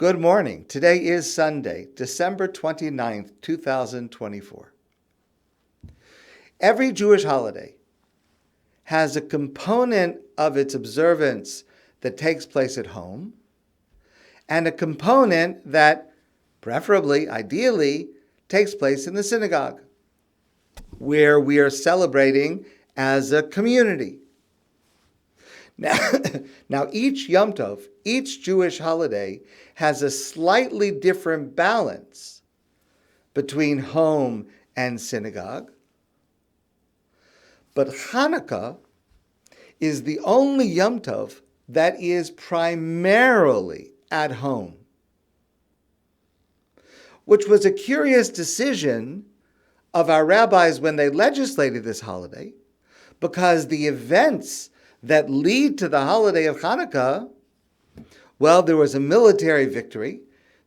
Good morning. Today is Sunday, December 29th, 2024. Every Jewish holiday has a component of its observance that takes place at home and a component that, preferably, ideally, takes place in the synagogue, where we are celebrating as a community. Now, each Yom Tov, each Jewish holiday, has a slightly different balance between home and synagogue. But Chanukah is the only Yom Tov that is primarily at home, which was a curious decision of our rabbis when they legislated this holiday, because the events that lead to the holiday of Chanukah, well, there was a military victory.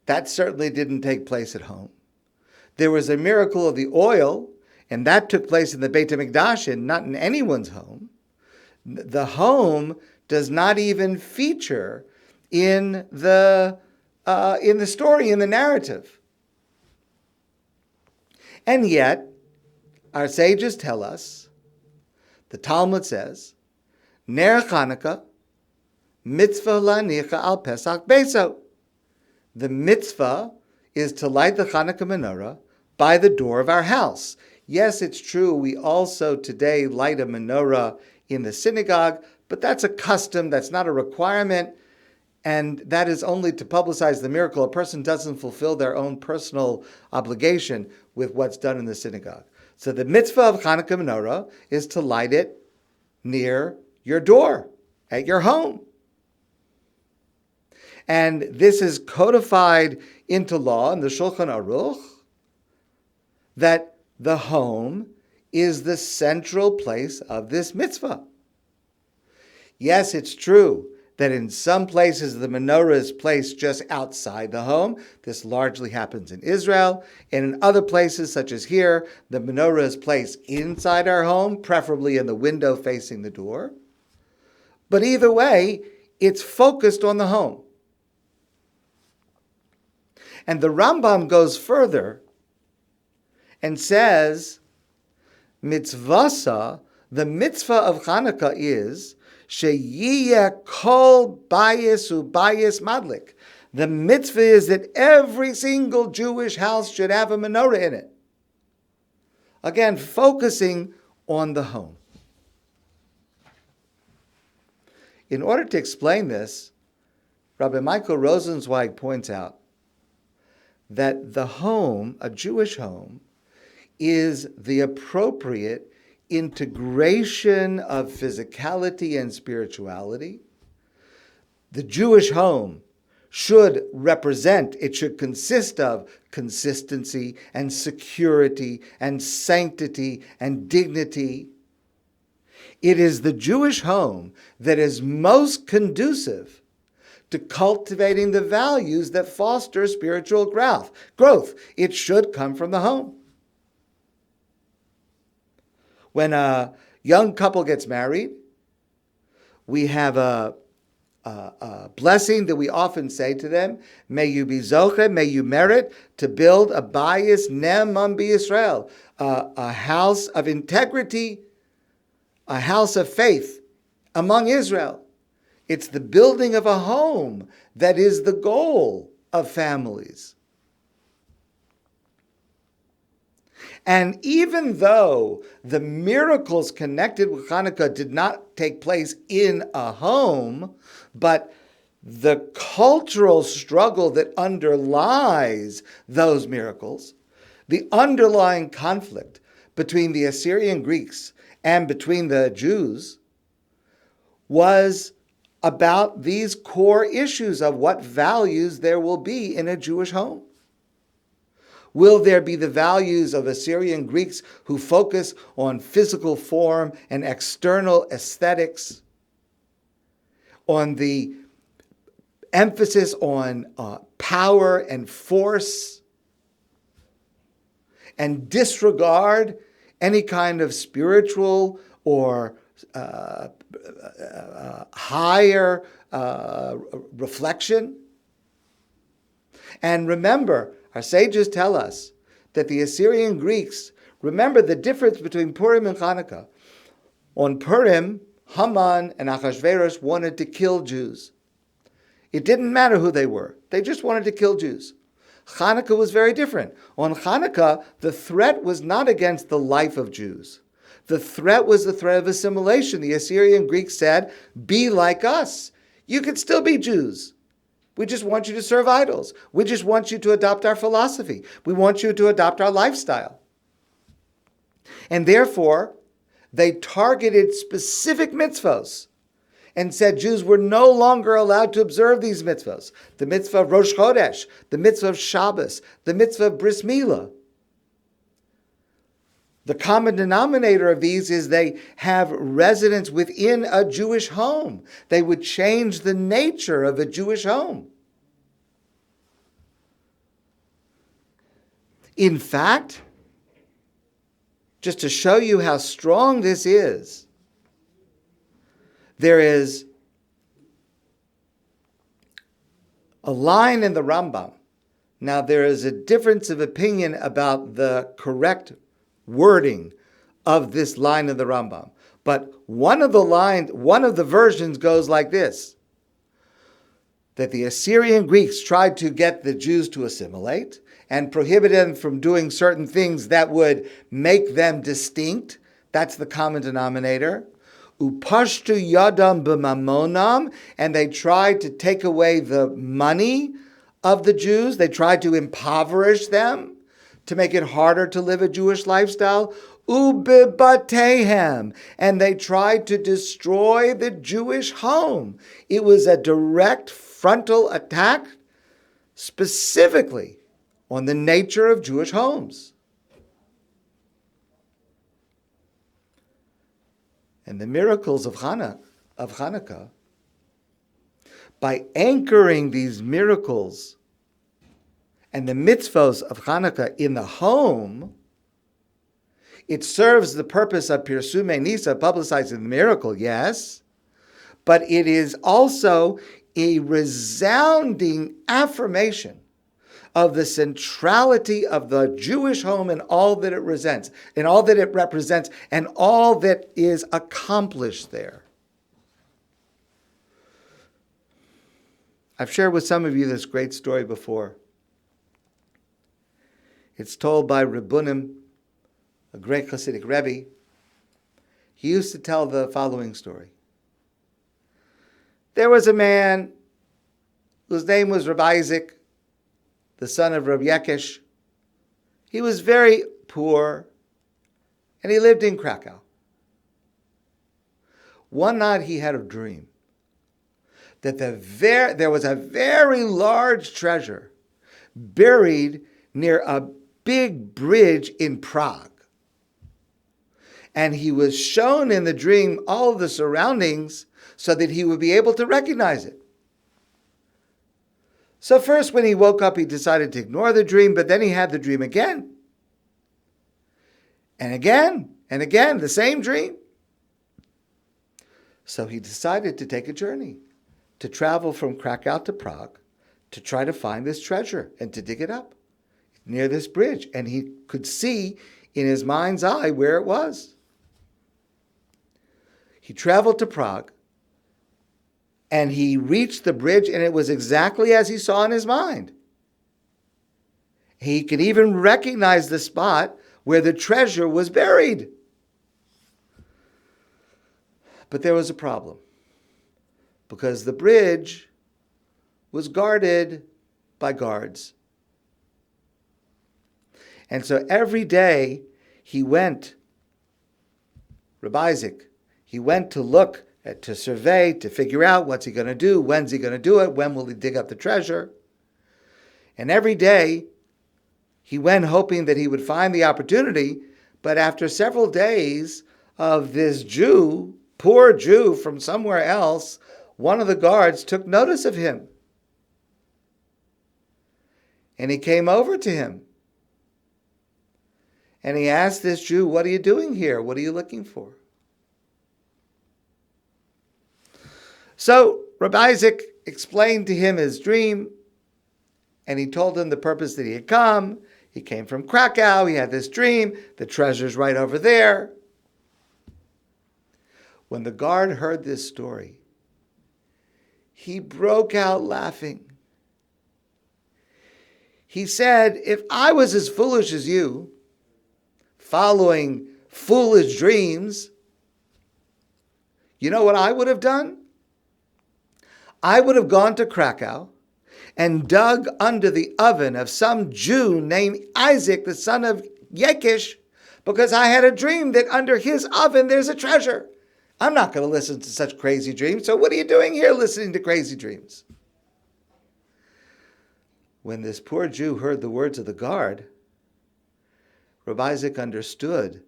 That certainly didn't take place at home. There was a miracle of the oil, and that took place in the Beit HaMikdash and not in anyone's home. The home does not even feature in the story, in the narrative. And yet, our sages tell us, the Talmud says, Ner Chanukah, mitzvah lanicha al Pesach beso. The mitzvah is to light the Chanukah menorah by the door of our house. Yes, it's true, we also today light a menorah in the synagogue, but that's a custom, that's not a requirement, and that is only to publicize the miracle. A person doesn't fulfill their own personal obligation with what's done in the synagogue. So the mitzvah of Chanukah menorah is to light it near your door, at your home. And this is codified into law in the Shulchan Aruch, that the home is the central place of this mitzvah. Yes, it's true that in some places the menorah is placed just outside the home. This largely happens in Israel. And in other places, such as here, the menorah is placed inside our home, preferably in the window facing the door. But either way, it's focused on the home. And the Rambam goes further and says, mitzvasa, the mitzvah of Chanukah is sheyiyeh kol bayis ubayis madlik. The mitzvah is that every single Jewish house should have a menorah in it. Again, focusing on the home. In order to explain this, Rabbvi Michael Rosenzweig points out that the home, a Jewish home, is the appropriate integration of physicality and spirituality. The Jewish home should represent, it should consist of consistency and security and sanctity and dignity. It is the Jewish home that is most conducive to cultivating the values that foster spiritual growth. It should come from the home. When a young couple gets married, we have a blessing that we often say to them, may you be zoche, may you merit to build a bayis ne'eman b'Yisrael, a house of integrity, a house of faith among Israel. It's the building of a home that is the goal of families. And even though the miracles connected with Chanukah did not take place in a home, but the cultural struggle that underlies those miracles, the underlying conflict between the Assyrian Greeks and between the Jews, was about these core issues of what values there will be in a Jewish home. Will there be the values of Assyrian Greeks who focus on physical form and external aesthetics, on the emphasis on power and force, and disregard any kind of spiritual or higher reflection? And remember, our sages tell us that the Assyrian Greeks, remember the difference between Purim and Chanukah. On Purim, Haman and Achashverosh wanted to kill Jews. It didn't matter who they were. They just wanted to kill Jews. Chanukah was very different. On Chanukah, the threat was not against the life of Jews. The threat was the threat of assimilation. The Assyrian Greeks said, be like us. You could still be Jews. We just want you to serve idols. We just want you to adopt our philosophy. We want you to adopt our lifestyle. And therefore, they targeted specific mitzvos and said Jews were no longer allowed to observe these mitzvos. The mitzvah of Rosh Chodesh, the mitzvah of Shabbos, the mitzvah of Bris Milah. The common denominator of these is they have residence within a Jewish home. They would change the nature of a Jewish home. In fact, just to show you how strong this is, there is a line in the Rambam. Now, there is a difference of opinion about the correct wording of this line of the Rambam. But one of the versions goes like this, that the Assyrian Greeks tried to get the Jews to assimilate and prohibited them from doing certain things that would make them distinct. That's the common denominator. Upashtu yadam b'mamonam, and they tried to take away the money of the Jews. They tried to impoverish them to make it harder to live a Jewish lifestyle. Ubibatehem, and they tried to destroy the Jewish home. It was a direct frontal attack specifically on the nature of Jewish homes. And the miracles of Chanukah, by anchoring these miracles and the mitzvos of Chanukah in the home, it serves the purpose of Pirsume Nisa, publicizing the miracle, yes, but it is also a resounding affirmation of the centrality of the Jewish home and all that it represents, and all that it represents, and all that is accomplished there. I've shared with some of you this great story before. It's told by Rabbunim, a great Hasidic Rabbi. He used to tell the following story. There was a man whose name was Rabbi Isaac, the son of Rabbi Yekish. He was very poor, and he lived in Krakow. One night he had a dream that there was a very large treasure buried near a big bridge in Prague. And he was shown in the dream all of the surroundings so that he would be able to recognize it. So first, when he woke up, he decided to ignore the dream, but then he had the dream again. And again, and again, the same dream. So he decided to take a journey, to travel from Krakow to Prague, to try to find this treasure and to dig it up near this bridge. And he could see in his mind's eye where it was. He traveled to Prague, and he reached the bridge, and it was exactly as he saw in his mind. He could even recognize the spot where the treasure was buried. But there was a problem, because the bridge was guarded by guards. And so every day he went, Rabbi Isaac, he went to look, to survey, to figure out what's he going to do, when's he going to do it, when will he dig up the treasure. And every day he went hoping that he would find the opportunity, but after several days of this Jew, poor Jew from somewhere else, one of the guards took notice of him. And he came over to him. And he asked this Jew, "What are you doing here? What are you looking for?" So Rabbi Isaac explained to him his dream, And he told him the purpose that he had come. He came from Krakow. He had this dream. The treasure's right over there. When the guard heard this story, he broke out laughing. He said, if I was as foolish as you, following foolish dreams, you know what I would have done? I would have gone to Krakow and dug under the oven of some Jew named Isaac, the son of Yekish, because I had a dream that under his oven there's a treasure. I'm not going to listen to such crazy dreams, so what are you doing here listening to crazy dreams? When this poor Jew heard the words of the guard, Rabbi Isaac understood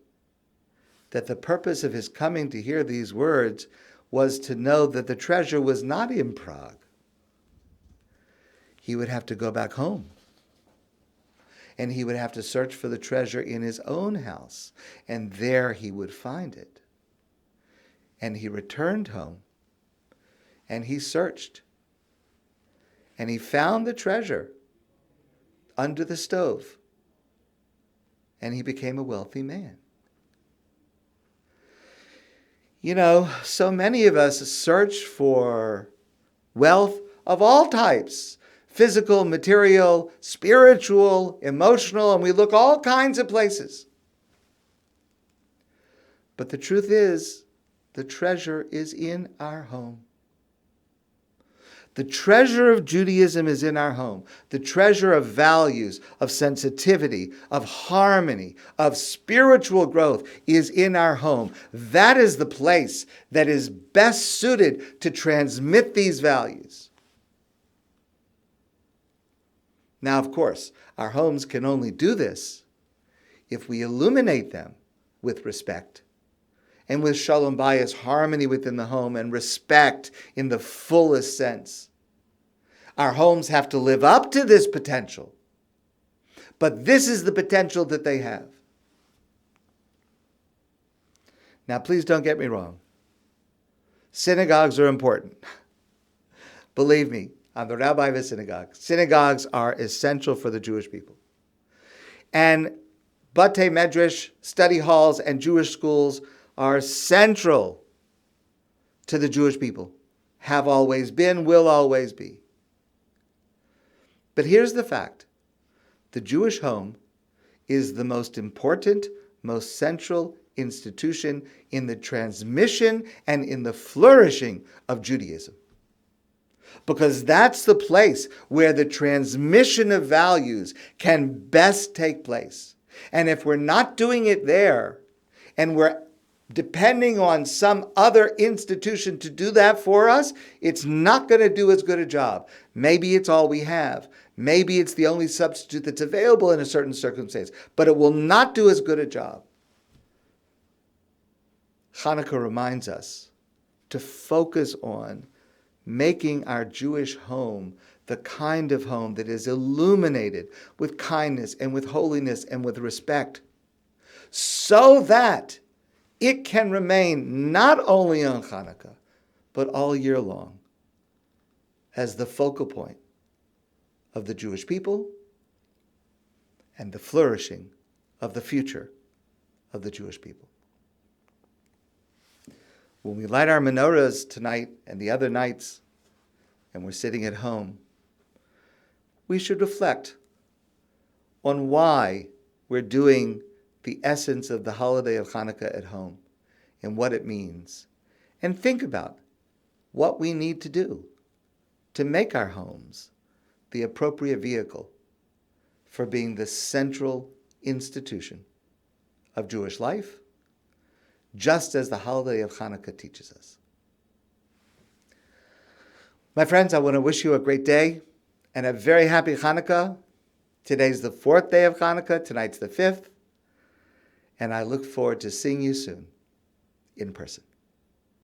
that the purpose of his coming to hear these words was to know that the treasure was not in Prague. He would have to go back home. And he would have to search for the treasure in his own house. And there he would find it. And he returned home. And he searched. And he found the treasure under the stove. And he became a wealthy man. You know, so many of us search for wealth of all types. Physical, material, spiritual, emotional, and we look all kinds of places. But the truth is, the treasure is in our home. The treasure of Judaism is in our home. The treasure of values, of sensitivity, of harmony, of spiritual growth is in our home. That is the place that is best suited to transmit these values. Now, of course, our homes can only do this if we illuminate them with respect and with shalom bayis, harmony within the home, and respect in the fullest sense. Our homes have to live up to this potential, but this is the potential that they have. Now, please don't get me wrong. Synagogues are important. Believe me, I'm the rabbi of a synagogue. Synagogues are essential for the Jewish people. And Batei Medrash, study halls, and Jewish schools are central to the Jewish people. Have always been, will always be. But here's the fact. The Jewish home is the most important, most central institution in the transmission and in the flourishing of Judaism. Because that's the place where the transmission of values can best take place. And if we're not doing it there, and we're depending on some other institution to do that for us, it's not going to do as good a job. Maybe it's all we have. Maybe it's the only substitute that's available in a certain circumstance, but it will not do as good a job. Chanukah reminds us to focus on making our Jewish home the kind of home that is illuminated with kindness and with holiness and with respect, so that it can remain not only on Chanukah, but all year long as the focal point of the Jewish people and the flourishing of the future of the Jewish people. When we light our menorahs tonight and the other nights, and we're sitting at home, we should reflect on why we're doing the essence of the holiday of Chanukah at home and what it means. And think about what we need to do to make our homes the appropriate vehicle for being the central institution of Jewish life, just as the holiday of Chanukah teaches us. My friends, I want to wish you a great day and a very happy Chanukah. Today's the 4th day of Chanukah, tonight's the 5th, and I look forward to seeing you soon in person.